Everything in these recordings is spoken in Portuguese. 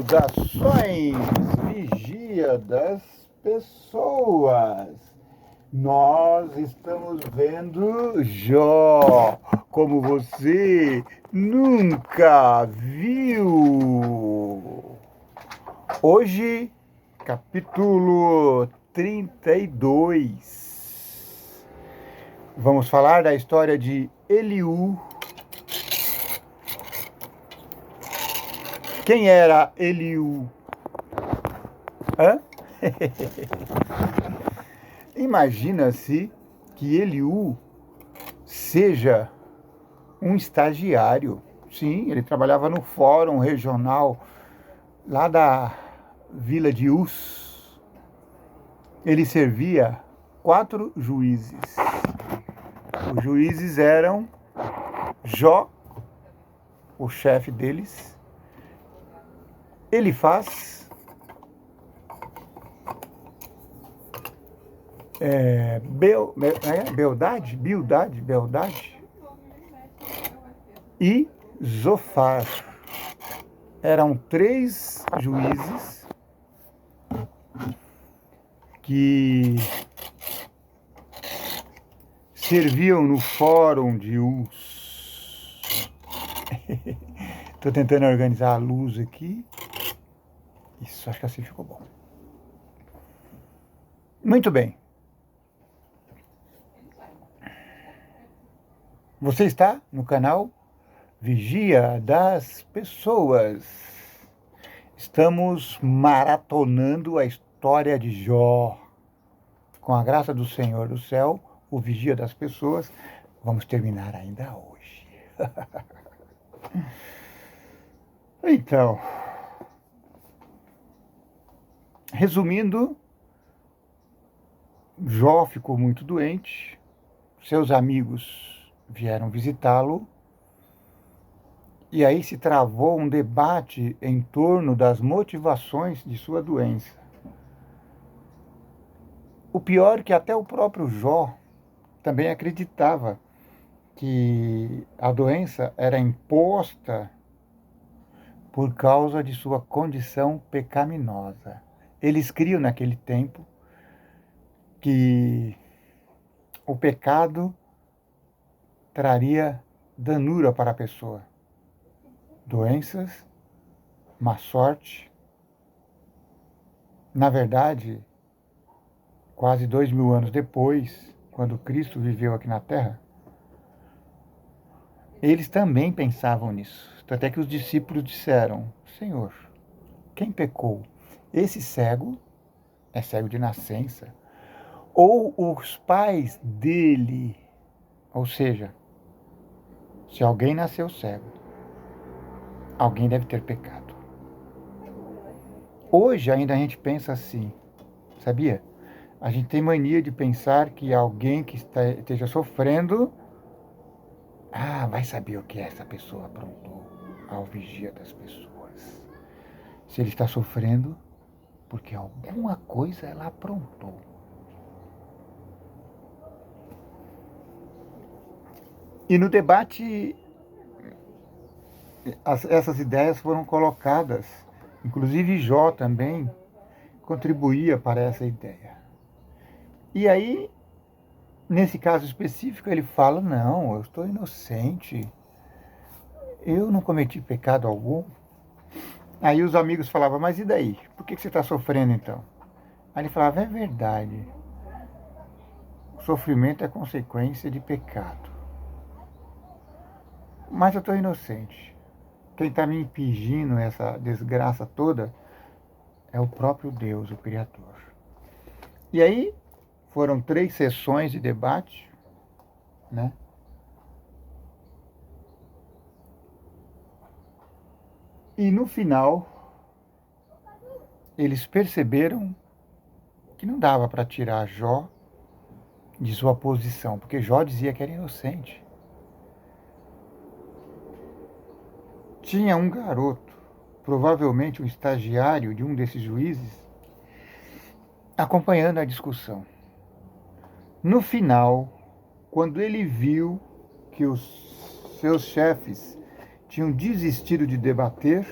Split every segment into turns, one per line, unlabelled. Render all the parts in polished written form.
Saudações, vigia das pessoas. Nós estamos vendo Jó, como você nunca viu. Hoje, capítulo 32. Vamos falar da história de Eliú. Quem era Eliú? Imagina-se que Eliú seja um estagiário. Sim, ele trabalhava no fórum regional lá da vila de Uz. Ele servia 4 juízes. Os juízes eram Jó, o chefe deles, Elifaz, Bildade e Zofar. Eram 3 juízes que serviam no fórum de Uz. Estou tentando organizar a luz aqui. Isso, acho que assim ficou bom. Muito bem. Você está no canal Vigia das Pessoas. Estamos maratonando a história de Jó. Com a graça do Senhor do céu, o Vigia das Pessoas, vamos terminar ainda hoje. Então, resumindo, Jó ficou muito doente, seus amigos vieram visitá-lo, e aí se travou um debate em torno das motivações de sua doença. O pior é que até o próprio Jó também acreditava que a doença era imposta por causa de sua condição pecaminosa. Eles criam naquele tempo que o pecado traria danura para a pessoa. Doenças, má sorte. Na verdade, quase 2000 anos depois, quando Cristo viveu aqui na Terra, eles também pensavam nisso. Até que os discípulos disseram: Senhor, quem pecou? Esse cego é cego de nascença? Ou os pais dele? Ou seja, se alguém nasceu cego, alguém deve ter pecado. Hoje ainda a gente pensa assim, sabia? A gente tem mania de pensar que alguém que esteja sofrendo, vai saber o que essa pessoa aprontou ao vigia das pessoas. Se ele está sofrendo, porque alguma coisa ela aprontou. E no debate, essas ideias foram colocadas, inclusive Jó também contribuía para essa ideia. E aí, nesse caso específico, ele fala: não, eu estou inocente, eu não cometi pecado algum. Aí os amigos falavam: mas e daí? Por que você está sofrendo então? Aí ele falava: é verdade, o sofrimento é consequência de pecado. Mas eu estou inocente. Quem está me impingindo essa desgraça toda é o próprio Deus, o Criador. E aí foram 3 sessões de debate, né? E no final, eles perceberam que não dava para tirar Jó de sua posição, porque Jó dizia que era inocente. Tinha um garoto, provavelmente um estagiário de um desses juízes, acompanhando a discussão. No final, quando ele viu que os seus chefes tinham desistido de debater,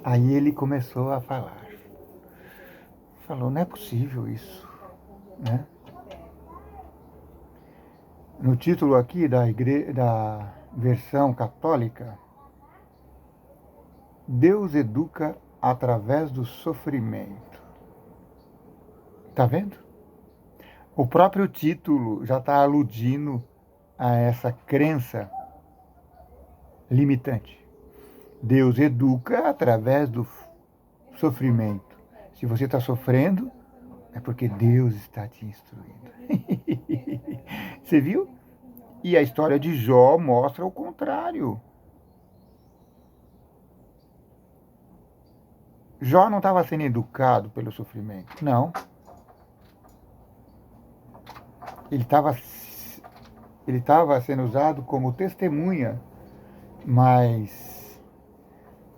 Aí ele começou a falar. Falou, não é possível isso, né? No título aqui da versão católica, Deus educa através do sofrimento. Tá vendo? O próprio título já está aludindo a essa crença limitante. Deus educa através do sofrimento. Se você está sofrendo, é porque Deus está te instruindo. Você viu? E a história de Jó mostra o contrário. Jó não estava sendo educado pelo sofrimento. Não. Ele estava sendo usado como testemunha, mas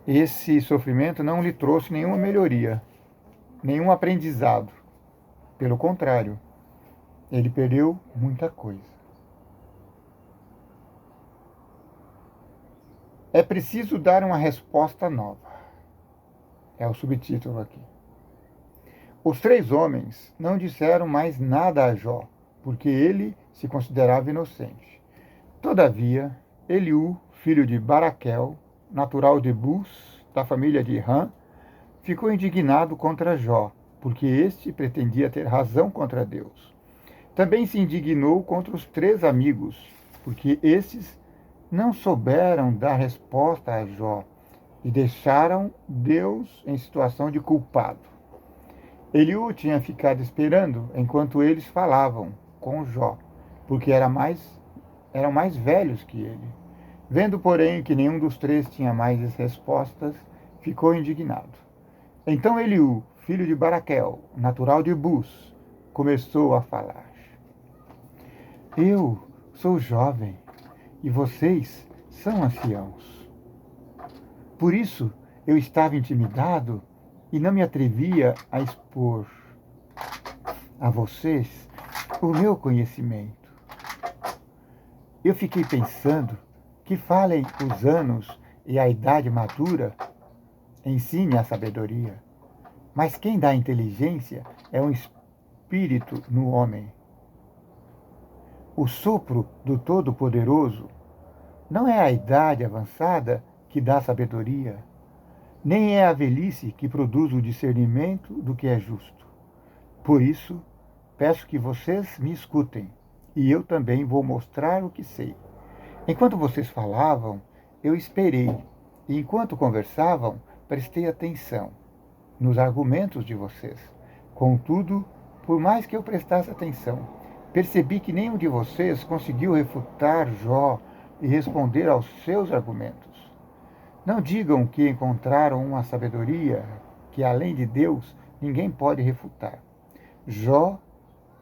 esse sofrimento não lhe trouxe nenhuma melhoria, nenhum aprendizado. Pelo contrário, ele perdeu muita coisa. É preciso dar uma resposta nova. É o subtítulo aqui. Os 3 homens não disseram mais nada a Jó, porque ele se considerava inocente. Todavia, Eliú, filho de Baraquel, natural de Bus, da família de Rã, ficou indignado contra Jó, porque este pretendia ter razão contra Deus. Também se indignou contra os 3 amigos, porque estes não souberam dar resposta a Jó e deixaram Deus em situação de culpado. Eliú tinha ficado esperando enquanto eles falavam com Jó, porque eram mais velhos que ele. Vendo, porém, que nenhum dos 3 tinha mais respostas, ficou indignado. Então Eliú, filho de Baraquel, natural de Bus, começou a falar. Eu sou jovem e vocês são anciãos. Por isso eu estava intimidado e não me atrevia a expor a vocês o meu conhecimento. Eu fiquei pensando que falem os anos e a idade madura ensine a sabedoria. Mas quem dá inteligência é um espírito no homem. O sopro do Todo-Poderoso não é a idade avançada que dá sabedoria, nem é a velhice que produz o discernimento do que é justo. Por isso, peço que vocês me escutem, e eu também vou mostrar o que sei. Enquanto vocês falavam, eu esperei, e enquanto conversavam, prestei atenção nos argumentos de vocês. Contudo, por mais que eu prestasse atenção, percebi que nenhum de vocês conseguiu refutar Jó e responder aos seus argumentos. Não digam que encontraram uma sabedoria que, além de Deus, ninguém pode refutar. Jó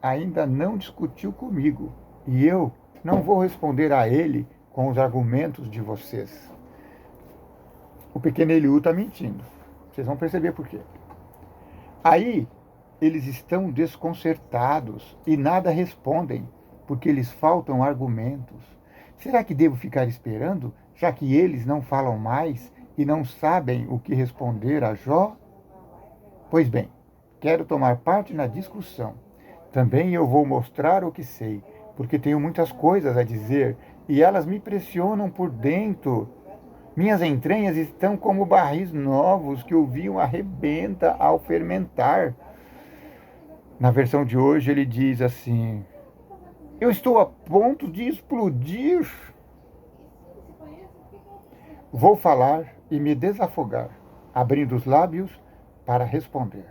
ainda não discutiu comigo, e eu não vou responder a ele com os argumentos de vocês. O pequeno Eliú está mentindo. Vocês vão perceber por quê. Aí, eles estão desconcertados e nada respondem, porque lhes faltam argumentos. Será que devo ficar esperando, já que eles não falam mais e não sabem o que responder a Jó? Pois bem, quero tomar parte na discussão. Também eu vou mostrar o que sei, porque tenho muitas coisas a dizer e elas me pressionam por dentro. Minhas entranhas estão como barris novos que o vinho arrebenta ao fermentar. Na versão de hoje ele diz assim: eu estou a ponto de explodir. Vou falar e me desafogar, abrindo os lábios para responder.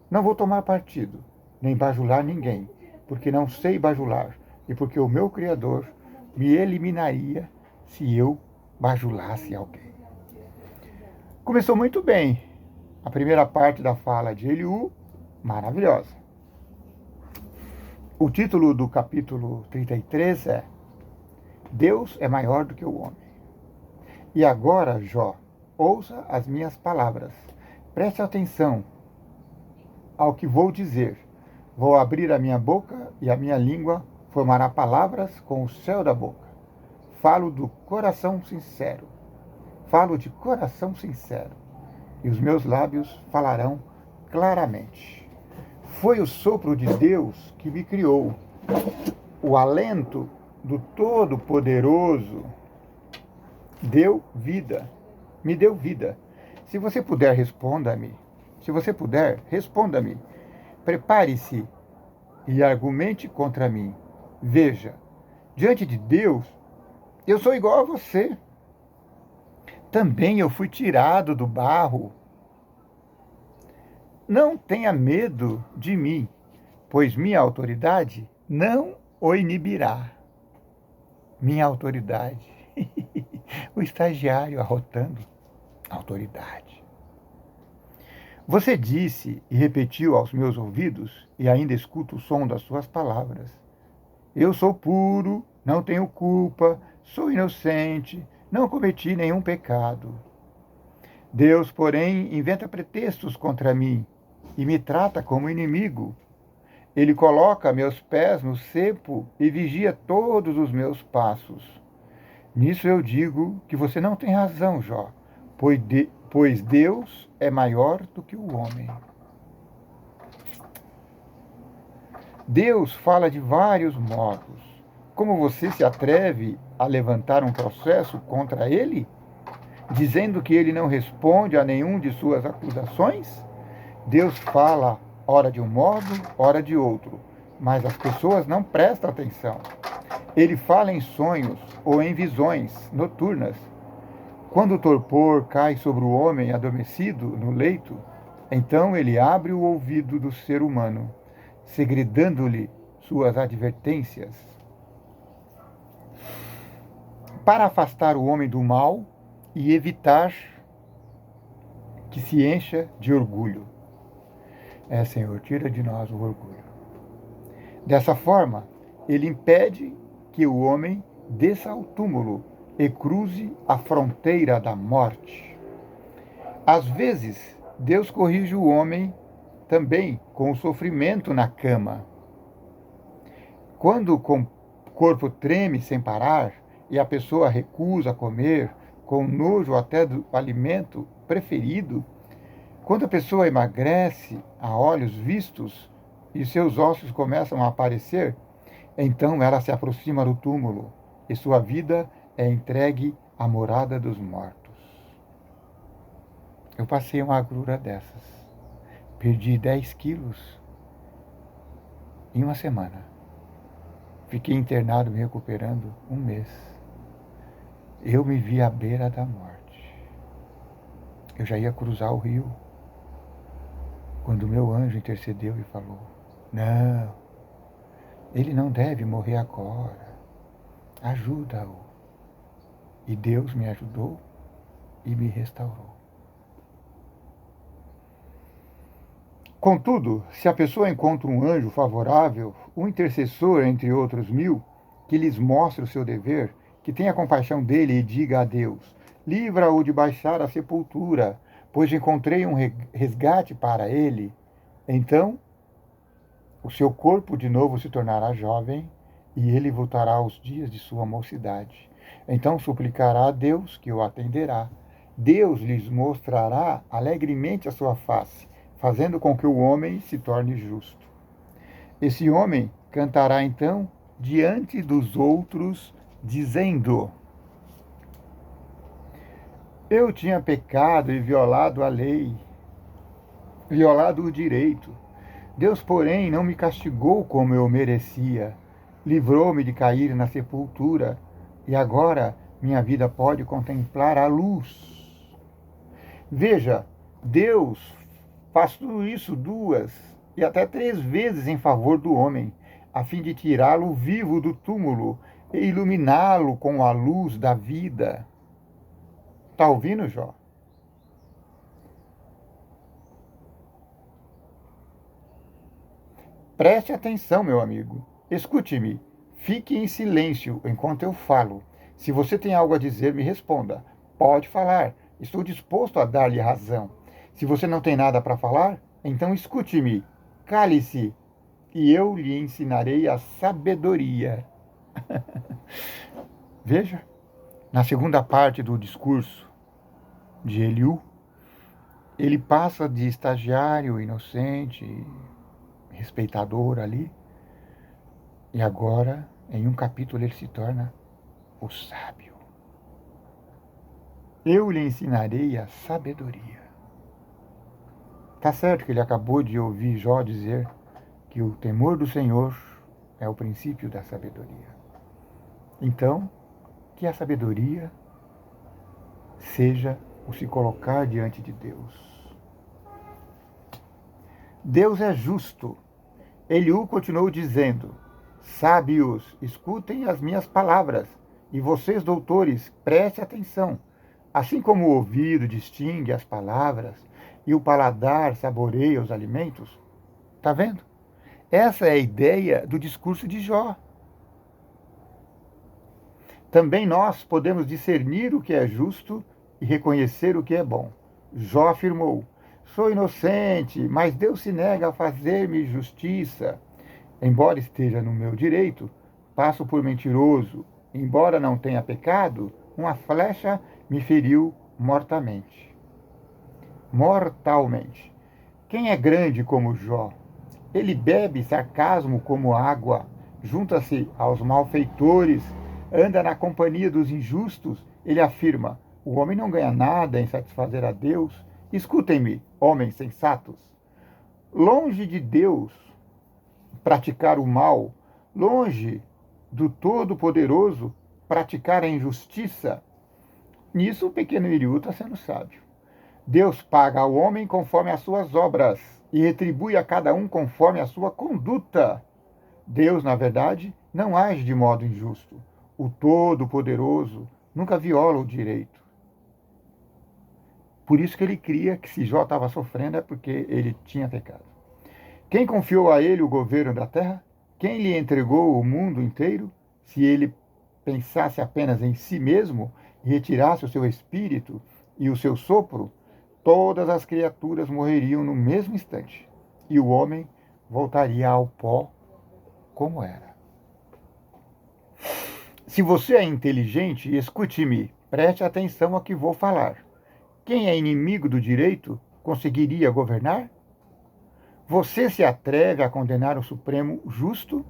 Não vou tomar partido, nem bajular ninguém, porque não sei bajular e porque o meu Criador me eliminaria se eu bajulasse alguém. Começou muito bem. A primeira parte da fala de Eliú, maravilhosa. O título do capítulo 33 é Deus é maior do que o homem. E agora, Jó, ouça as minhas palavras. Preste atenção ao que vou dizer. Vou abrir a minha boca e a minha língua formará palavras com o céu da boca. Falo do coração sincero. Falo de coração sincero. e os meus lábios falarão claramente. Foi o sopro de Deus que me criou. O alento do Todo-Poderoso deu vida, me deu vida. Se você puder, responda-me. Se você puder, responda-me. Prepare-se e argumente contra mim. Veja, diante de Deus, eu sou igual a você. Também eu fui tirado do barro. Não tenha medo de mim, pois minha autoridade não o inibirá. Minha autoridade. O estagiário arrotando autoridade. Você disse e repetiu aos meus ouvidos, e ainda escuto o som das suas palavras. Eu sou puro, não tenho culpa, sou inocente, não cometi nenhum pecado. Deus, porém, inventa pretextos contra mim e me trata como inimigo. Ele coloca meus pés no cepo e vigia todos os meus passos. Nisso eu digo que você não tem razão, Jó, pois Deus é maior do que o homem. Deus fala de vários modos. Como você se atreve a levantar um processo contra ele, dizendo que ele não responde a nenhum de suas acusações? Deus fala ora de um modo, ora de outro, mas as pessoas não prestam atenção. Ele fala em sonhos ou em visões noturnas. Quando o torpor cai sobre o homem adormecido no leito, então ele abre o ouvido do ser humano, segredando-lhe suas advertências. Para afastar o homem do mal e evitar que se encha de orgulho. Senhor, tira de nós o orgulho. Dessa forma, ele impede que o homem desça ao túmulo e cruze a fronteira da morte. Às vezes, Deus corrige o homem também com o sofrimento na cama. Quando o corpo treme sem parar e a pessoa recusa comer, com nojo até do alimento preferido, quando a pessoa emagrece a olhos vistos e seus ossos começam a aparecer, então ela se aproxima do túmulo e sua vida é entregue à morada dos mortos. Eu passei uma agrura dessas. Perdi 10 quilos em uma semana. Fiquei internado me recuperando um mês. Eu me vi à beira da morte. Eu já ia cruzar o rio, quando o meu anjo intercedeu e falou: não, ele não deve morrer agora. Ajuda-o. E Deus me ajudou e me restaurou. Contudo, se a pessoa encontra um anjo favorável, um intercessor entre outros 1000, que lhes mostre o seu dever, que tenha compaixão dele e diga a Deus: livra-o de baixar a sepultura, pois encontrei um resgate para ele, então o seu corpo de novo se tornará jovem e ele voltará aos dias de sua mocidade. Então suplicará a Deus, que o atenderá. Deus lhes mostrará alegremente a sua face, fazendo com que o homem se torne justo. Esse homem cantará então diante dos outros, dizendo: eu tinha pecado e violado a lei, violado o direito. Deus, porém, não me castigou como eu merecia. Livrou-me de cair na sepultura, e agora minha vida pode contemplar a luz. Veja, Deus faz tudo isso 2 e até 3 vezes em favor do homem, a fim de tirá-lo vivo do túmulo e iluminá-lo com a luz da vida. Está ouvindo, Jó? Preste atenção, meu amigo. Escute-me. Fique em silêncio enquanto eu falo. Se você tem algo a dizer, me responda. Pode falar. Estou disposto a dar-lhe razão. Se você não tem nada para falar, então escute-me. Cale-se e eu lhe ensinarei a sabedoria. Veja, na segunda parte do discurso de Eliú, ele passa de estagiário, inocente, respeitador ali, e agora, em um capítulo, ele se torna o sábio. Eu lhe ensinarei a sabedoria. Tá certo que ele acabou de ouvir Jó dizer que o temor do Senhor é o princípio da sabedoria. Então, que a sabedoria seja o se colocar diante de Deus. Deus é justo. Eliú continuou dizendo: sábios, escutem as minhas palavras, e vocês, doutores, prestem atenção. Assim como o ouvido distingue as palavras e o paladar saboreia os alimentos, está vendo? Essa é a ideia do discurso de Jó. Também nós podemos discernir o que é justo e reconhecer o que é bom. Jó afirmou: sou inocente, mas Deus se nega a fazer-me justiça. Embora esteja no meu direito, passo por mentiroso. Embora não tenha pecado, uma flecha me feriu mortalmente. Mortalmente. Quem é grande como Jó? Ele bebe sarcasmo como água, junta-se aos malfeitores, anda na companhia dos injustos. Ele afirma: o homem não ganha nada em satisfazer a Deus. Escutem-me, homens sensatos. Longe de Deus praticar o mal, longe do Todo-Poderoso praticar a injustiça. Nisso o pequeno Eliú está sendo sábio. Deus paga ao homem conforme as suas obras e retribui a cada um conforme a sua conduta. Deus, na verdade, não age de modo injusto. O Todo-Poderoso nunca viola o direito. Por isso que ele cria que se Jó estava sofrendo é porque ele tinha pecado. Quem confiou a ele o governo da terra? Quem lhe entregou o mundo inteiro? Se ele pensasse apenas em si mesmo e retirasse o seu espírito e o seu sopro, todas as criaturas morreriam no mesmo instante, e o homem voltaria ao pó como era. Se você é inteligente, escute-me, preste atenção ao que vou falar. Quem é inimigo do direito conseguiria governar? Você se atreve a condenar o Supremo justo?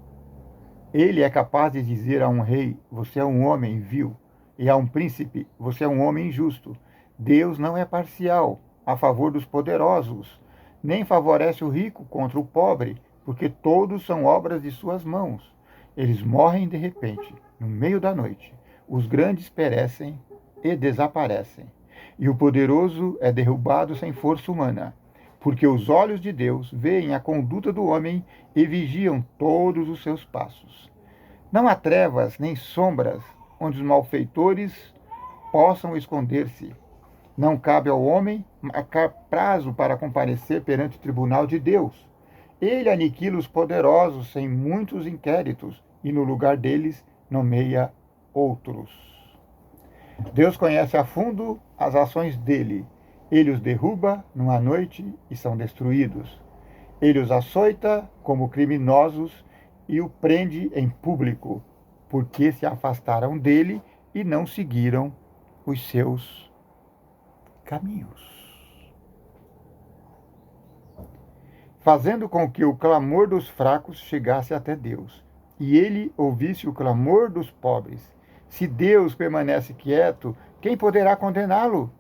Ele é capaz de dizer a um rei: você é um homem vil, e a um príncipe: você é um homem injusto. Deus não é parcial a favor dos poderosos, nem favorece o rico contra o pobre, porque todos são obras de suas mãos. Eles morrem de repente, no meio da noite. Os grandes perecem e desaparecem, e o poderoso é derrubado sem força humana, porque os olhos de Deus veem a conduta do homem e vigiam todos os seus passos. Não há trevas nem sombras onde os malfeitores possam esconder-se. Não cabe ao homem marcar prazo para comparecer perante o tribunal de Deus. Ele aniquila os poderosos sem muitos inquéritos e no lugar deles nomeia outros. Deus conhece a fundo as ações dele. Ele os derruba numa noite e são destruídos. Ele os açoita como criminosos e o prende em público, porque se afastaram dele e não seguiram os seus caminhos. Fazendo com que o clamor dos fracos chegasse até Deus, e ele ouvisse o clamor dos pobres. Se Deus permanece quieto, quem poderá condená-lo?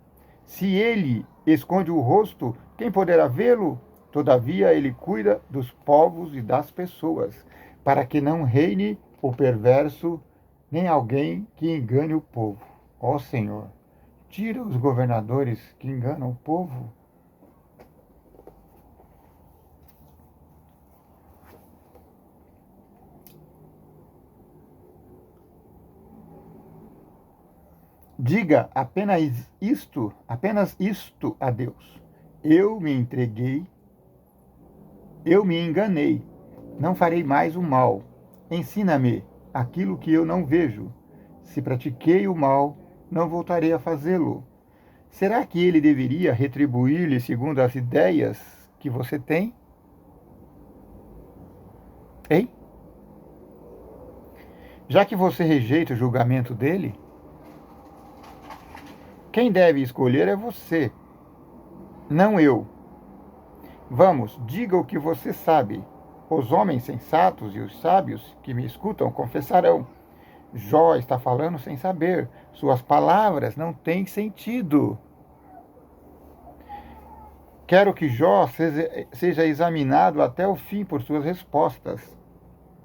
Se ele esconde o rosto, quem poderá vê-lo? Todavia ele cuida dos povos e das pessoas, para que não reine o perverso, nem alguém que engane o povo. Ó Senhor, tira os governadores que enganam o povo. Diga apenas isto a Deus. Eu me entreguei, eu me enganei, não farei mais o mal. Ensina-me aquilo que eu não vejo. Se pratiquei o mal, não voltarei a fazê-lo. Será que ele deveria retribuir-lhe segundo as ideias que você tem? Hein? Já que você rejeita o julgamento dele, quem deve escolher é você. não eu. Vamos, diga o que você sabe. Os homens sensatos e os sábios que me escutam confessarão. Jó está falando sem saber. Suas palavras não têm sentido. Quero que Jó seja examinado até o fim por suas respostas,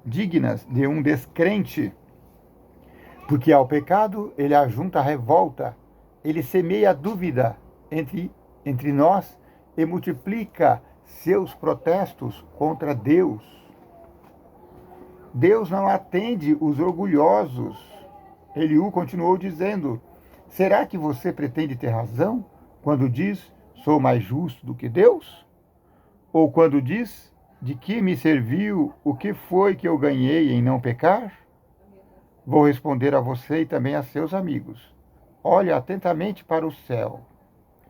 dignas de um descrente. Porque ao pecado ele ajunta a revolta, ele semeia a dúvida entre nós e multiplica seus protestos contra Deus. Deus não atende os orgulhosos. Eliú continuou dizendo: será que você pretende ter razão quando diz, sou mais justo do que Deus? Ou quando diz, de que me serviu, o que foi que eu ganhei em não pecar? Vou responder a você e também a seus amigos. Olhe atentamente para o céu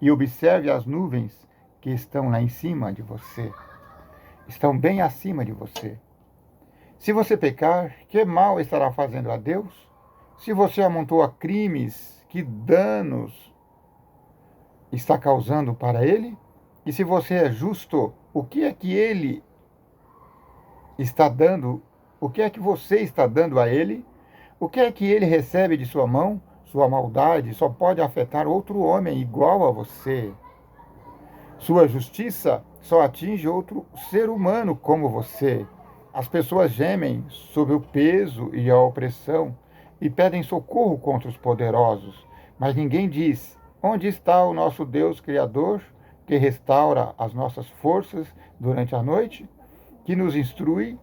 e observe as nuvens que estão lá em cima de você. Estão bem acima de você. Se você pecar, que mal estará fazendo a Deus? Se você amontoa crimes, que danos está causando para Ele? E se você é justo, o que é que Ele está dando? O que é que você está dando a Ele? O que é que Ele recebe de sua mão? Sua maldade só pode afetar outro homem igual a você. Sua justiça só atinge outro ser humano como você. As pessoas gemem sob o peso e a opressão e pedem socorro contra os poderosos. Mas ninguém diz, onde está o nosso Deus Criador, que restaura as nossas forças durante a noite, que nos instrui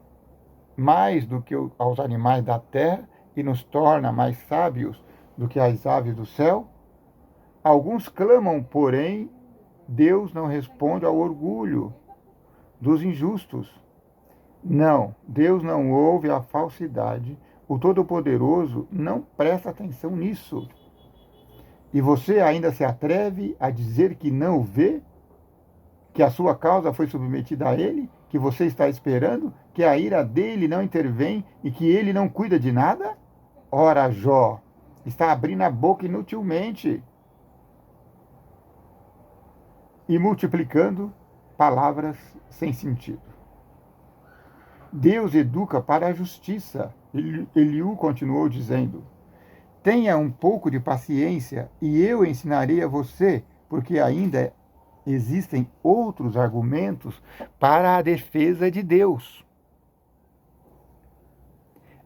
mais do que aos animais da terra e nos torna mais sábios do que as aves do céu? Alguns clamam, porém, Deus não responde ao orgulho dos injustos. Não, Deus não ouve a falsidade. O Todo-Poderoso não presta atenção nisso. E você ainda se atreve a dizer que não o vê? Que a sua causa foi submetida a ele? Que você está esperando? Que a ira dele não intervém e que ele não cuida de nada? Ora, Jó, está abrindo a boca inutilmente e multiplicando palavras sem sentido. Deus educa para a justiça. Eliú continuou dizendo: tenha um pouco de paciência e eu ensinarei a você, porque ainda existem outros argumentos para a defesa de Deus.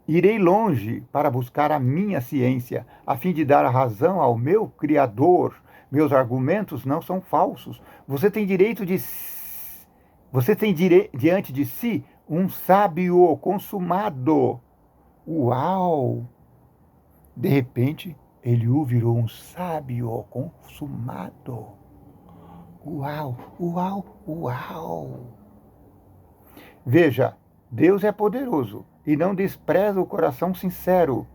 Irei longe para buscar a minha ciência, a fim de dar a razão ao meu Criador. Meus argumentos não são falsos. Você tem diante de si um sábio consumado. Uau! De repente, Eliú virou um sábio consumado. Uau, uau, uau! Veja, Deus é poderoso e não despreza o coração sincero.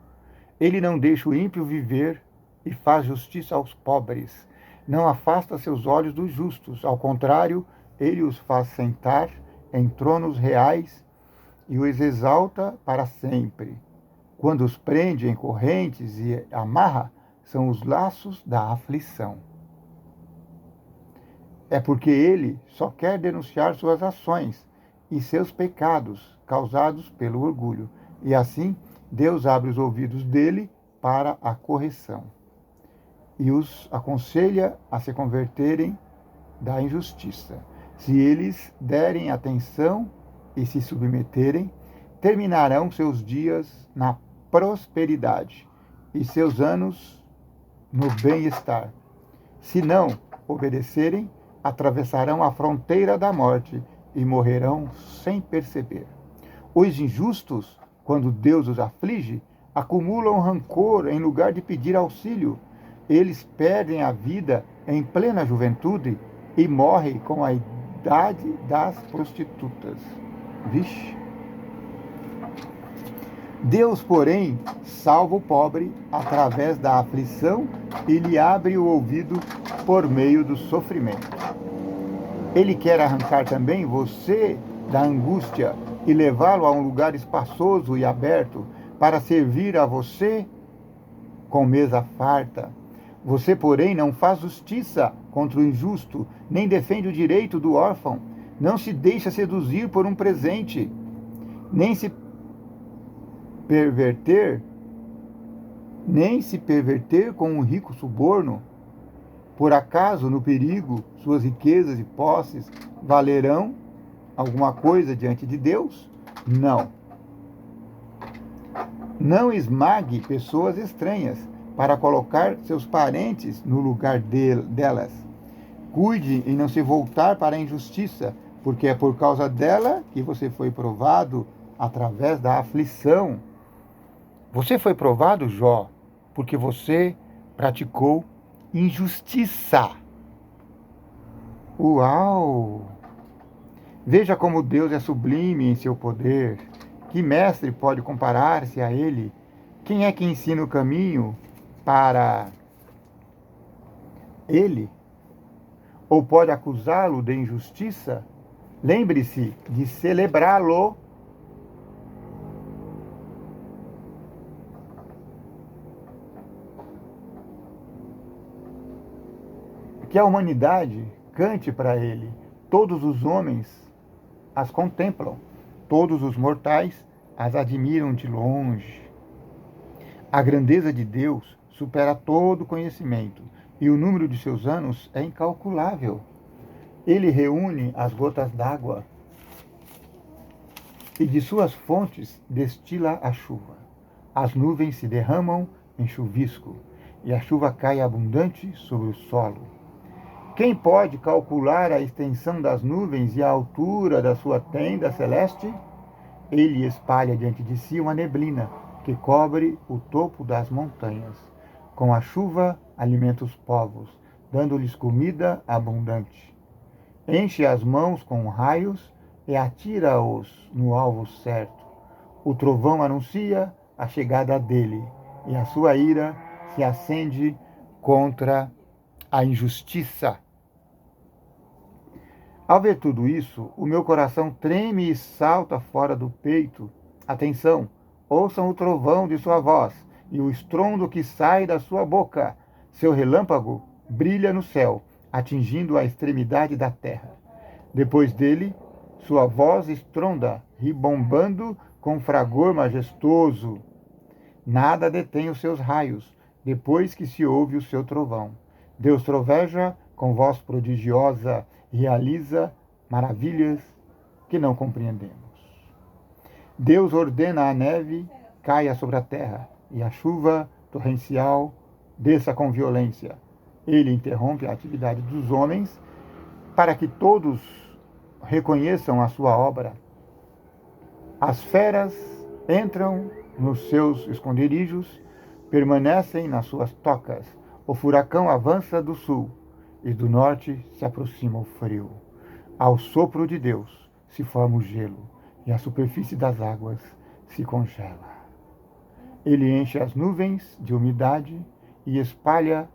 Ele não deixa o ímpio viver e faz justiça aos pobres. Não afasta seus olhos dos justos. Ao contrário, ele os faz sentar em tronos reais e os exalta para sempre. Quando os prende em correntes e amarra, são os laços da aflição. É porque ele só quer denunciar suas ações e seus pecados causados pelo orgulho. E assim, Deus abre os ouvidos dele para a correção e os aconselha a se converterem da injustiça. Se eles derem atenção e se submeterem, terminarão seus dias na prosperidade e seus anos no bem-estar. Se não obedecerem, atravessarão a fronteira da morte e morrerão sem perceber. Os injustos, quando Deus os aflige, acumulam rancor em lugar de pedir auxílio. Eles perdem a vida em plena juventude e morrem com a idade das prostitutas. Vixe! Deus, porém, salva o pobre através da aflição e lhe abre o ouvido por meio do sofrimento. Ele quer arrancar também você da angústia e levá-lo a um lugar espaçoso e aberto para servir a você com mesa farta. Você, porém, não faz justiça contra o injusto, nem defende o direito do órfão. Não se deixa seduzir por um presente, nem se perverter, com um rico suborno. Por acaso, no perigo, suas riquezas e posses valerão alguma coisa diante de Deus? Não. Não esmague pessoas estranhas para colocar seus parentes no lugar delas. Cuide em não se voltar para a injustiça, porque é por causa dela que você foi provado através da aflição. Você foi provado, Jó, porque você praticou injustiça. Uau! Veja como Deus é sublime em seu poder. Que mestre pode comparar-se a ele? Quem é que ensina o caminho para ele? Ou pode acusá-lo de injustiça? Lembre-se de celebrá-lo. Que a humanidade cante para ele. Todos os homens as contemplam. Todos os mortais as admiram de longe. A grandeza de Deus supera todo conhecimento, e o número de seus anos é incalculável. Ele reúne as gotas d'água e de suas fontes destila a chuva. As nuvens se derramam em chuvisco, e a chuva cai abundante sobre o solo. Quem pode calcular a extensão das nuvens e a altura da sua tenda celeste? Ele espalha diante de si uma neblina que cobre o topo das montanhas. Com a chuva alimenta os povos, dando-lhes comida abundante. Enche as mãos com raios e atira-os no alvo certo. O trovão anuncia a chegada dele, e a sua ira se acende contra a injustiça. Ao ver tudo isso, o meu coração treme e salta fora do peito. Atenção, ouçam o trovão de sua voz e o estrondo que sai da sua boca. Seu relâmpago brilha no céu, atingindo a extremidade da terra. Depois dele, sua voz estronda, ribombando com fragor majestoso. Nada detém os seus raios, depois que se ouve o seu trovão. Deus troveja com voz prodigiosa, realiza maravilhas que não compreendemos. Deus ordena a neve caia sobre a terra e a chuva torrencial desça com violência. Ele interrompe a atividade dos homens para que todos reconheçam a sua obra. As feras entram nos seus esconderijos, permanecem nas suas tocas. O furacão avança do sul e do norte se aproxima o frio. Ao sopro de Deus se forma o gelo e a superfície das águas se congela. Ele enche as nuvens de umidade e espalha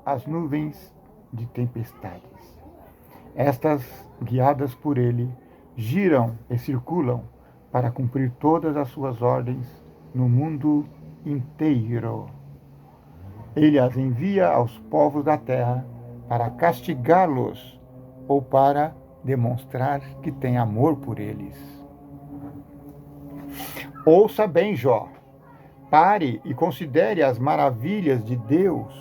as nuvens de tempestades. Estas, guiadas por ele, giram e circulam para cumprir todas as suas ordens no mundo inteiro. Ele as envia aos povos da terra para castigá-los ou para demonstrar que tem amor por eles. Ouça bem, Jó. Pare e considere as maravilhas de Deus.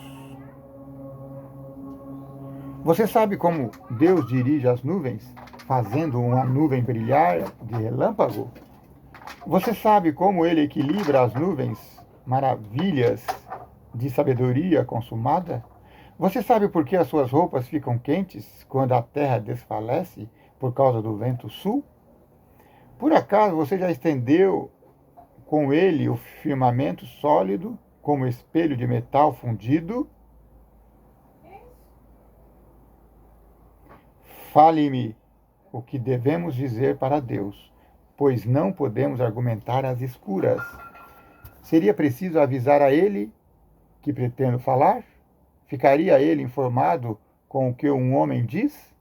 Você sabe como Deus dirige as nuvens, fazendo uma nuvem brilhar de relâmpago? Você sabe como ele equilibra as nuvens, maravilhas de sabedoria consumada? Você sabe por que as suas roupas ficam quentes quando a terra desfalece por causa do vento sul? Por acaso você já estendeu com ele o firmamento sólido como espelho de metal fundido? Fale-me o que devemos dizer para Deus, pois não podemos argumentar às escuras. Seria preciso avisar a ele que pretendo falar? Ficaria ele informado com o que um homem diz?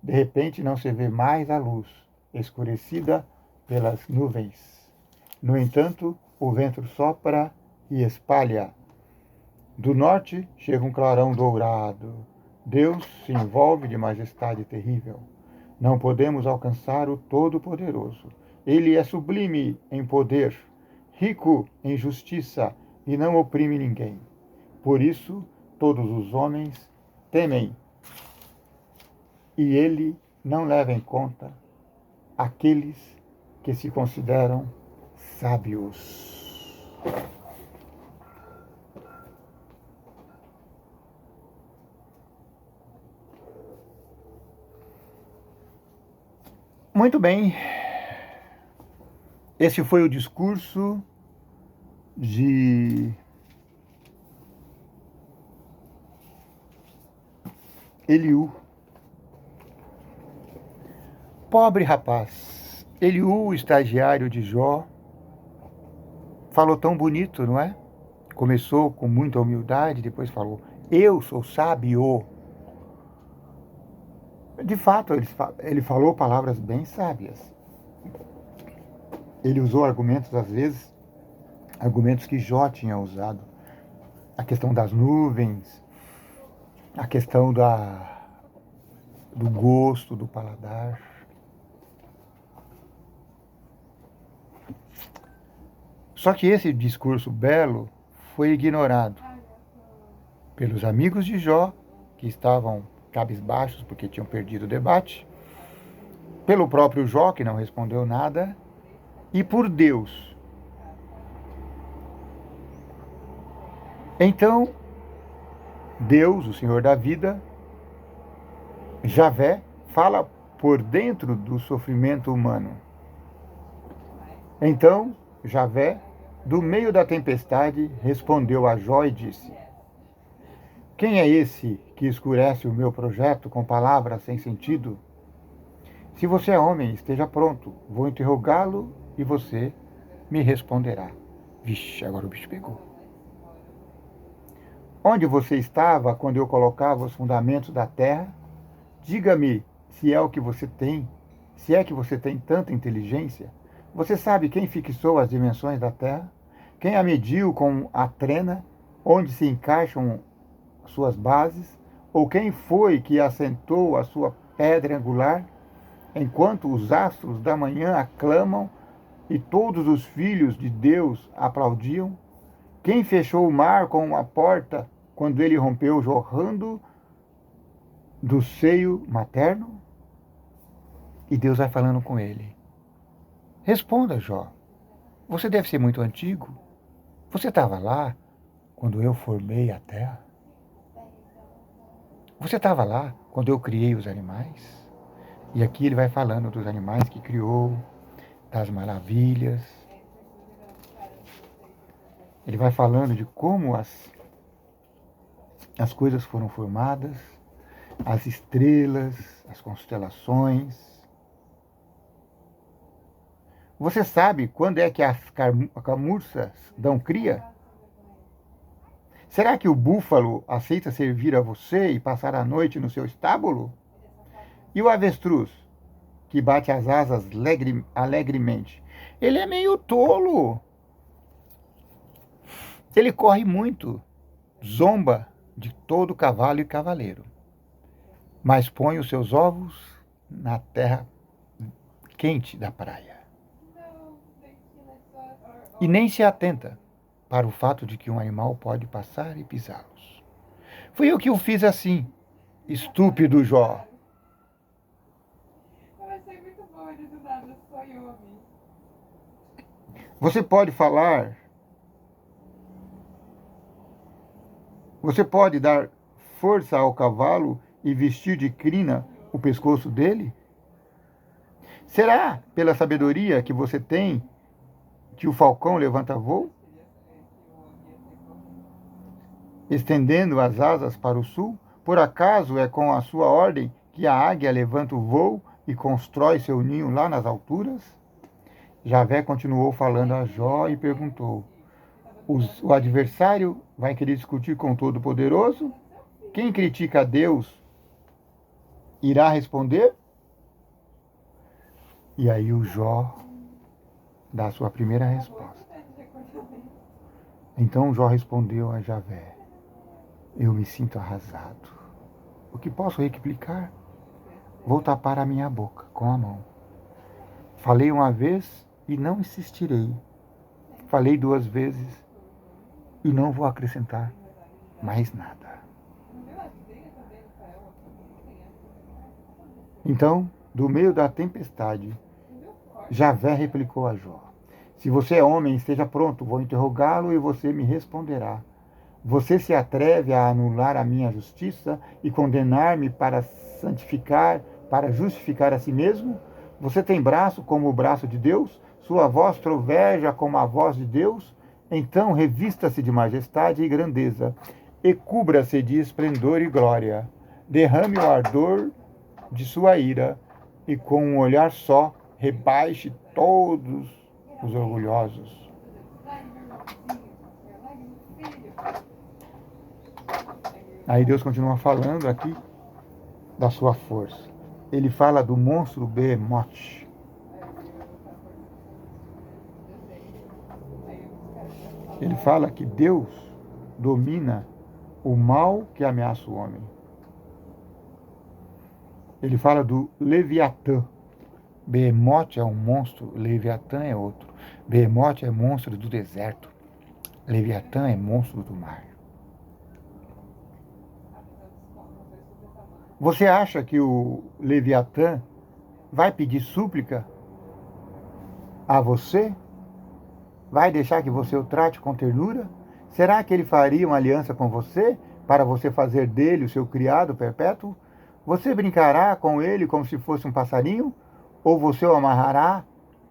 De repente não se vê mais a luz, escurecida pelas nuvens. No entanto, o vento sopra e espalha Do norte chega um clarão dourado. Deus se envolve de majestade terrível. Não podemos alcançar o Todo-Poderoso. Ele é sublime em poder, rico em justiça e não oprime ninguém. Por isso, todos os homens temem e ele não leva em conta aqueles que se consideram sábios. Muito bem, esse foi o discurso de Eliú. Pobre rapaz, Eliú, o estagiário de Jó, falou tão bonito, não é? Começou com muita humildade, depois falou, eu sou sábio. De fato, ele falou palavras bem sábias. Ele usou argumentos, às vezes, argumentos que Jó tinha usado. A questão das nuvens, a questão do gosto, do paladar. Só que esse discurso belo foi ignorado pelos amigos de Jó, que estavam cabisbaixos porque tinham perdido o debate, pelo próprio Jó, que não respondeu nada, e por Deus. Então, Deus, o Senhor da vida, Javé, fala por dentro do sofrimento humano. Então, Javé, do meio da tempestade, respondeu a Jó e disse, quem é esse que escurece o meu projeto com palavras sem sentido? Se você é homem, esteja pronto. Vou interrogá-lo e você me responderá. Vixe, agora o bicho pegou. Onde você estava quando eu colocava os fundamentos da terra? Diga-me se é o que você tem, se é que você tem tanta inteligência. Você sabe quem fixou as dimensões da terra? Quem a mediu com a trena? Onde se encaixam suas bases? Ou quem foi que assentou a sua pedra angular? Enquanto os astros da manhã aclamam e todos os filhos de Deus aplaudiam? Quem fechou o mar com uma porta quando ele rompeu, jorrando do seio materno? E Deus vai falando com ele. Responda, Jó. Você deve ser muito antigo. Você estava lá quando eu formei a terra? Você estava lá quando eu criei os animais? E aqui ele vai falando dos animais que criou, das maravilhas. Ele vai falando de como as coisas foram formadas, as estrelas, as constelações. Você sabe quando é que as camurças dão cria? Será que o búfalo aceita servir a você e passar a noite no seu estábulo? E o avestruz, que bate as asas alegremente? Ele é meio tolo. Ele corre muito, zomba de todo cavalo e cavaleiro, mas põe os seus ovos na terra quente da praia. E nem se atenta para o fato de que um animal pode passar e pisá-los. Fui eu que o fiz assim, estúpido Jó. Você pode falar, você pode dar força ao cavalo e vestir de crina o pescoço dele? Será pela sabedoria que você tem que o falcão levanta voo? Estendendo as asas para o sul? Por acaso é com a sua ordem que a águia levanta o voo e constrói seu ninho lá nas alturas? Javé continuou falando a Jó e perguntou, o adversário vai querer discutir com o Todo-Poderoso? Quem critica a Deus irá responder? E aí o Jó dá a sua primeira resposta. Então Jó respondeu a Javé, eu me sinto arrasado. O que posso replicar? Vou tapar a minha boca com a mão. Falei uma vez e não insistirei. Falei 2 vezes e não vou acrescentar mais nada. Então, do meio da tempestade, Javé replicou a Jó: se você é homem, esteja pronto, vou interrogá-lo e você me responderá. Você se atreve a anular a minha justiça e condenar-me para justificar a si mesmo? Você tem braço como o braço de Deus? Sua voz troveja como a voz de Deus? Então revista-se de majestade e grandeza, e cubra-se de esplendor e glória. Derrame o ardor de sua ira, e com um olhar só rebaixe todos os orgulhosos. Aí Deus continua falando aqui da sua força. Ele fala do monstro Behemoth. Ele fala que Deus domina o mal que ameaça o homem. Ele fala do Leviatã. Behemoth é um monstro, Leviatã é outro. Behemoth é monstro do deserto. Leviatã é monstro do mar. Você acha que o Leviatã vai pedir súplica a você? Vai deixar que você o trate com ternura? Será que ele faria uma aliança com você para você fazer dele o seu criado perpétuo? Você brincará com ele como se fosse um passarinho? Ou você o amarrará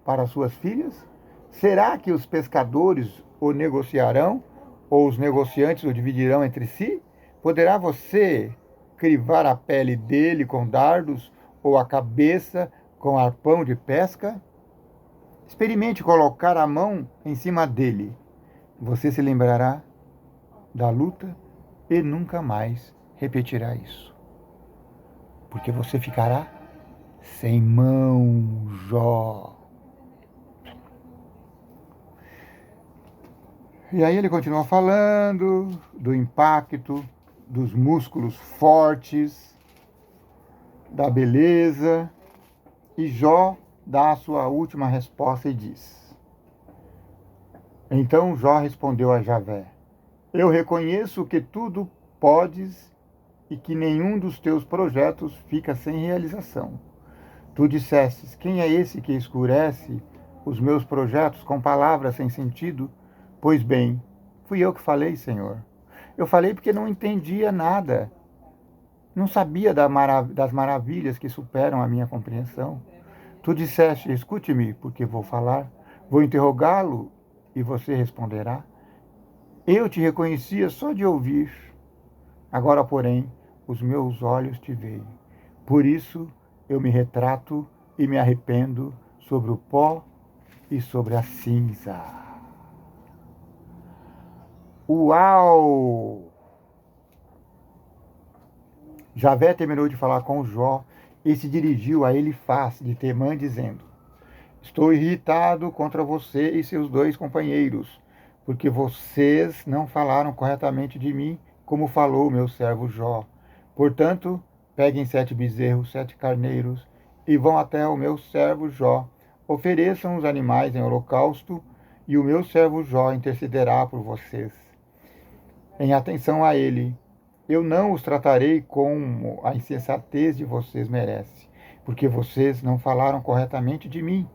para suas filhas? Será que os pescadores o negociarão? Ou os negociantes o dividirão entre si? Poderá você crivar a pele dele com dardos ou a cabeça com arpão de pesca? Experimente colocar a mão em cima dele. Você se lembrará da luta e nunca mais repetirá isso. Porque você ficará sem mão, Jó. E aí ele continua falando do impacto, dos músculos fortes, da beleza. E Jó dá a sua última resposta e diz: então Jó respondeu a Javé: eu reconheço que tudo podes e que nenhum dos teus projetos fica sem realização. Tu dissestes: quem é esse que escurece os meus projetos com palavras sem sentido? Pois bem, fui eu que falei, Senhor. Eu falei porque não entendia nada. Não sabia das maravilhas que superam a minha compreensão. Tu disseste: escute-me, porque vou falar. Vou interrogá-lo e você responderá. Eu te reconhecia só de ouvir. Agora, porém, os meus olhos te veem. Por isso, eu me retrato e me arrependo sobre o pó e sobre a cinza. Uau! Javé terminou de falar com Jó e se dirigiu a Elifaz de Temã, dizendo: estou irritado contra você e seus 2 companheiros, porque vocês não falaram corretamente de mim, como falou meu servo Jó. Portanto, peguem 7 bezerros, 7 carneiros, e vão até o meu servo Jó. Ofereçam os animais em holocausto, e o meu servo Jó intercederá por vocês. Em atenção a ele, eu não os tratarei como a insensatez de vocês merece, porque vocês não falaram corretamente de mim,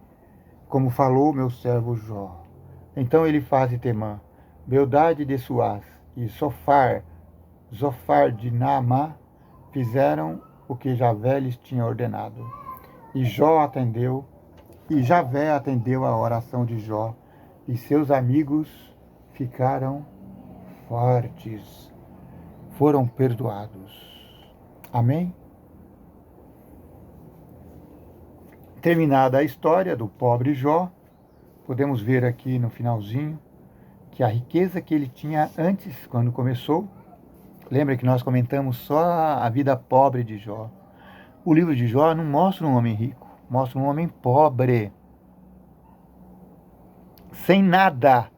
como falou meu servo Jó. Então Elifaz de Temã, Beldade de Suás e Zofar de Naamá fizeram o que Javé lhes tinha ordenado. E Javé atendeu a oração de Jó, e seus amigos ficaram fortes, foram perdoados. Amém? Terminada a história do pobre Jó, podemos ver aqui no finalzinho que a riqueza que ele tinha antes, quando começou, lembra que nós comentamos só a vida pobre de Jó. O livro de Jó não mostra um homem rico, mostra um homem pobre, sem nada.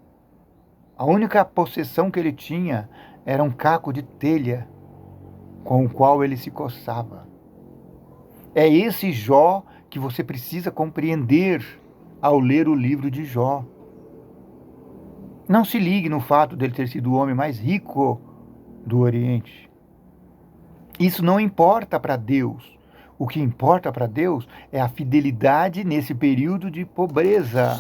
A única possessão que ele tinha era um caco de telha com o qual ele se coçava. É esse Jó que você precisa compreender ao ler o livro de Jó. Não se ligue no fato dele ter sido o homem mais rico do Oriente. Isso não importa para Deus. O que importa para Deus é a fidelidade nesse período de pobreza,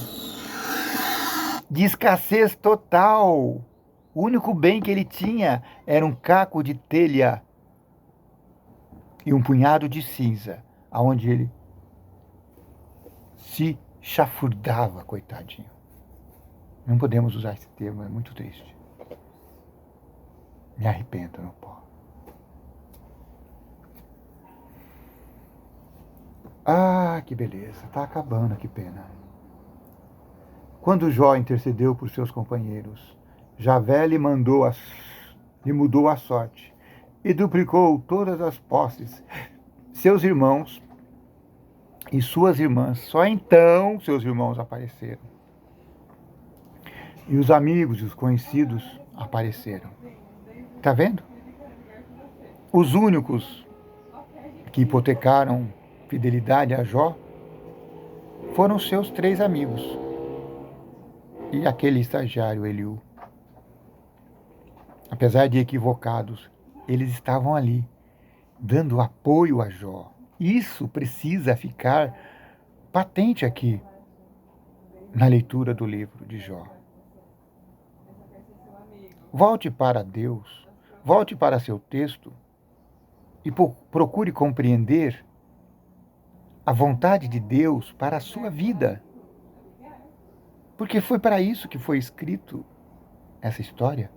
de escassez total. O único bem que ele tinha era um caco de telha e um punhado de cinza, aonde ele se chafurdava, coitadinho. Não podemos usar esse termo, é muito triste. Me arrependo no pó. Ah, que beleza, está acabando, que pena. Quando Jó intercedeu por seus companheiros, Javé lhe mudou a sorte e duplicou todas as posses. Seus irmãos e suas irmãs, só então seus irmãos apareceram. E os amigos e os conhecidos apareceram. Está vendo? Os únicos que hipotecaram fidelidade a Jó foram seus 3 amigos e aquele estagiário Eliú. Apesar de equivocados, eles estavam ali, dando apoio a Jó. Isso precisa ficar patente aqui na leitura do livro de Jó. Volte para Deus, volte para seu texto e procure compreender a vontade de Deus para a sua vida. Porque foi para isso que foi escrito essa história.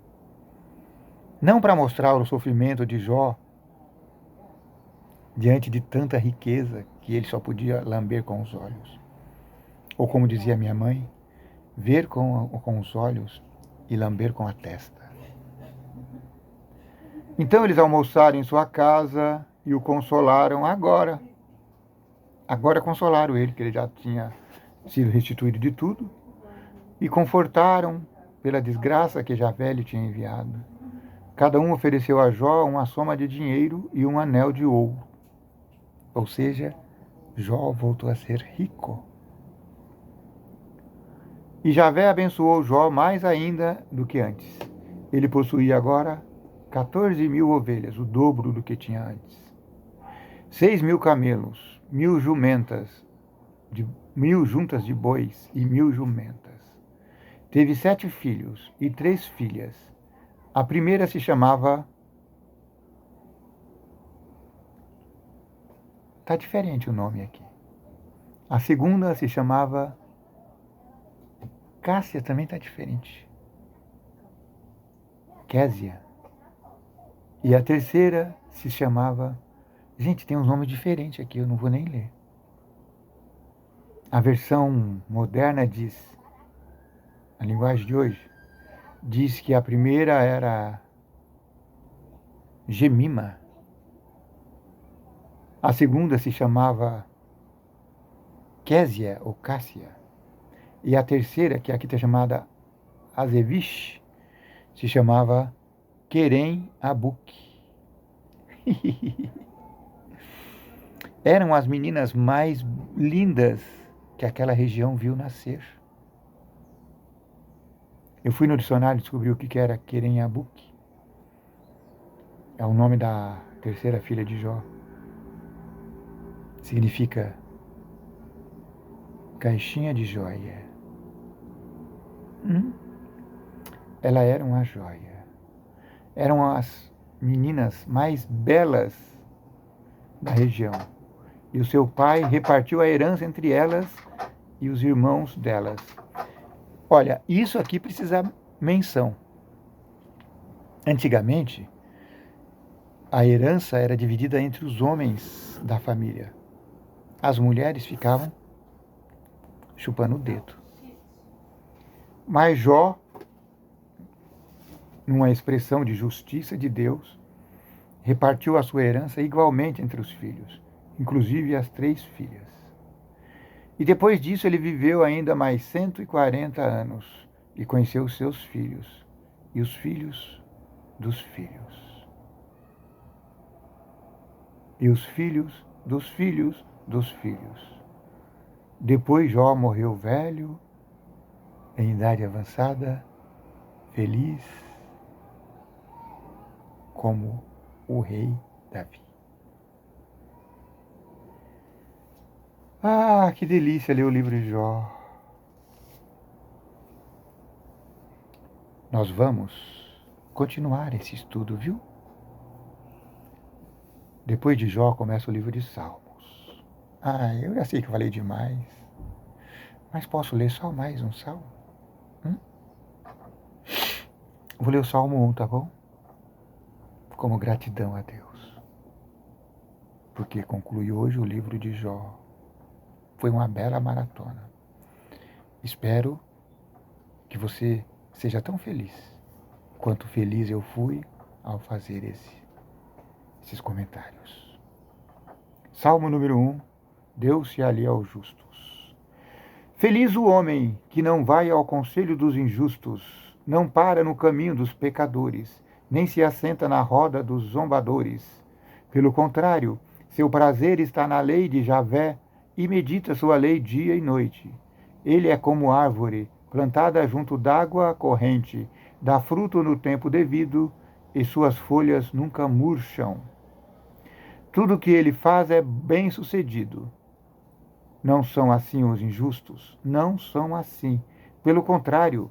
Não para mostrar o sofrimento de Jó diante de tanta riqueza que ele só podia lamber com os olhos. Ou como dizia minha mãe, ver com os olhos e lamber com a testa. Então eles almoçaram em sua casa e o consolaram agora. Agora consolaram ele, que ele já tinha sido restituído de tudo, e confortaram pela desgraça que Javé lhe tinha enviado. Cada um ofereceu a Jó uma soma de dinheiro e um anel de ouro. Ou seja, Jó voltou a ser rico. E Javé abençoou Jó mais ainda do que antes. Ele possuía agora 14.000 ovelhas, o dobro do que tinha antes. 6.000 camelos, 1.000 jumentas, 1.000 juntas de bois e 1.000 jumentas. Teve 7 filhos e 3 filhas. A primeira se chamava... Está diferente o nome aqui. A segunda se chamava... Cássia também está diferente. Késia. E a terceira se chamava... Gente, tem uns nomes diferentes aqui, eu não vou nem ler. A versão moderna diz, a linguagem de hoje, diz que a primeira era Gemima. A segunda se chamava Késia ou Cássia. E a terceira, que aqui está chamada Azevish, se chamava Querem Abuque. Eram as meninas mais lindas que aquela região viu nascer. Eu fui no dicionário e descobri o que era Querem Abuque. É o nome da terceira filha de Jó. Significa caixinha de joia. Ela era uma joia. Eram as meninas mais belas da região. E o seu pai repartiu a herança entre elas e os irmãos delas. Olha, isso aqui precisa menção. Antigamente, a herança era dividida entre os homens da família. As mulheres ficavam chupando o dedo. Mas Jó, numa expressão de justiça de Deus, repartiu a sua herança igualmente entre os filhos, inclusive as 3 filhas. E depois disso ele viveu ainda mais 140 anos e conheceu os seus filhos e os filhos dos filhos. E os filhos dos filhos dos filhos. Depois Jó morreu velho, em idade avançada, feliz, como o rei Davi. Ah, que delícia ler o livro de Jó. Nós vamos continuar esse estudo, viu? Depois de Jó começa o livro de Salmos. Ah, eu já sei que eu falei demais, mas posso ler só mais um salmo? Vou ler o Salmo 1, tá bom? Como gratidão a Deus, porque conclui hoje o livro de Jó. Foi uma bela maratona. Espero que você seja tão feliz quanto feliz eu fui ao fazer esses comentários. Salmo número 1. Deus se alia aos justos. Feliz o homem que não vai ao conselho dos injustos, não para no caminho dos pecadores, nem se assenta na roda dos zombadores. Pelo contrário, seu prazer está na lei de Javé e medita sua lei dia e noite. Ele é como árvore plantada junto d'água corrente, dá fruto no tempo devido e suas folhas nunca murcham. Tudo o que ele faz é bem-sucedido. Não são assim os injustos? Não são assim. Pelo contrário,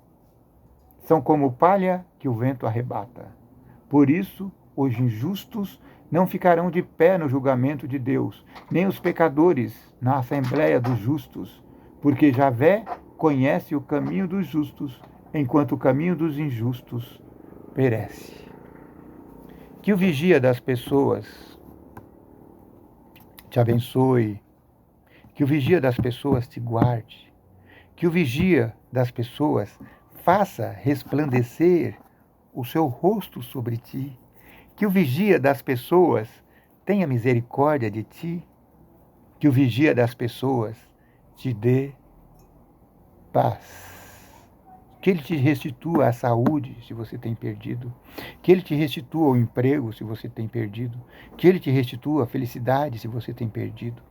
são como palha que o vento arrebata. Por isso, os injustos não ficarão de pé no julgamento de Deus, nem os pecadores na assembleia dos justos, porque Javé conhece o caminho dos justos, enquanto o caminho dos injustos perece. Que o vigia das pessoas te abençoe, que o vigia das pessoas te guarde, que o vigia das pessoas faça resplandecer o seu rosto sobre ti, que o vigia das pessoas tenha misericórdia de ti, que o vigia das pessoas te dê paz, que ele te restitua a saúde se você tem perdido, que ele te restitua o emprego se você tem perdido, que ele te restitua a felicidade se você tem perdido,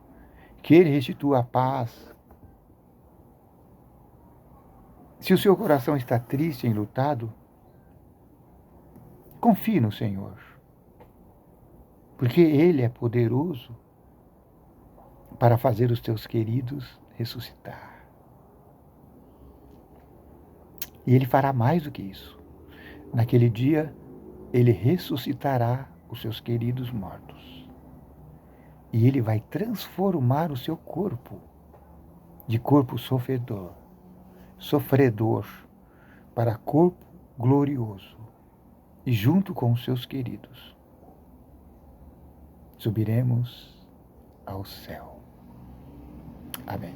que ele restitua a paz. Se o seu coração está triste e enlutado, confie no Senhor, porque Ele é poderoso para fazer os teus queridos ressuscitar. E Ele fará mais do que isso. Naquele dia, Ele ressuscitará os seus queridos mortos. E Ele vai transformar o seu corpo de corpo sofredor para corpo glorioso. E junto com os seus queridos, subiremos ao céu. Amém.